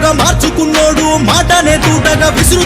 మాటలుగా మార్చుకున్నోడు మాటనే తూటగా విసురు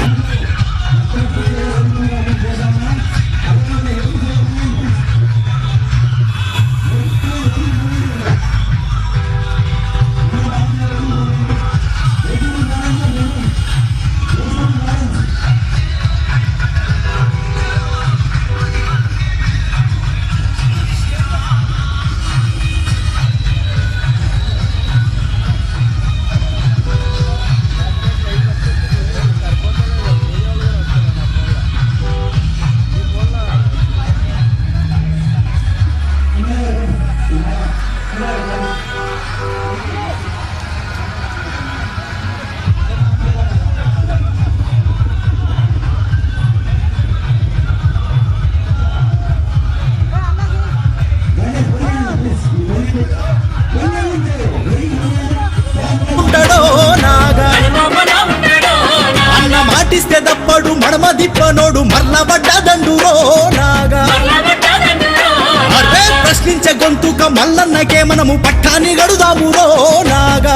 మాటిస్తే దప్పడు మడమ దిప్పనోడు మర్లబడ్డ దండురో నాగా అరే ప్రశ్నించే గొంతుక మల్లన్నకే మనము పట్టాన్ని గడుదామురో నాగా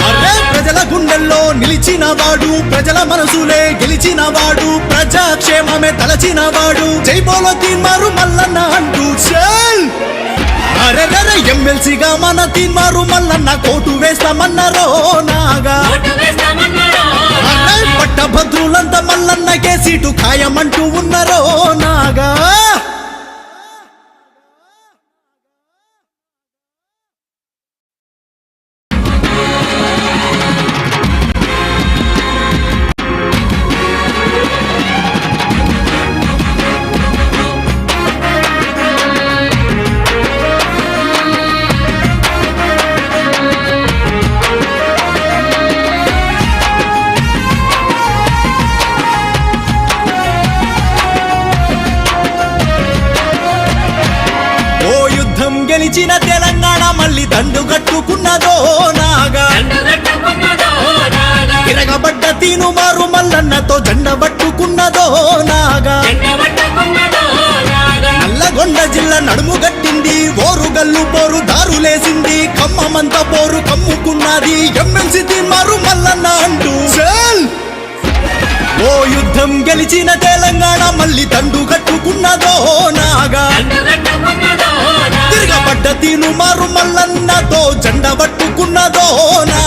అరే ప్రజల గుండెల్లో నిలిచిన వాడు ప్రజల మనసులే గెలిచిన వాడు ప్రజాక్షేమమే తలచిన వాడు జై బోలో తీన్మారు మల్లన్న అంటూ అరే అరే ఎమ్మెల్సీగా మన తీన్మారు మల్లన్న కోటు వేస్తామన్నారో నాగా పట్టభద్రులంతా మల్లన్నకే సీటు ఖాయమంటూ ఉన్నారో నాగా గెలిచిన తెలంగాణ మళ్ళీ దండు కట్టుకున్నదో నాగా తిరగబడ్డ తీనుమారు మల్లన్నతో జెండ పట్టుకున్నదో నాగా నల్లగొండ జిల్లా నడుము గట్టింది ఓరుగల్లు పోరు దారులేసింది ఖమ్మమంత పోరు కమ్ముకున్నది ఎమ్మెల్సీ తీన్మారు మల్లన్న అంటూ ఓ యుద్ధం గెలిచిన తెలంగాణ మళ్ళీ దండు కట్టుకున్నదో నాగా తిరగబడ్డ తీనుమారు మల్లన్నతో జెండ పట్టుకున్నదో నా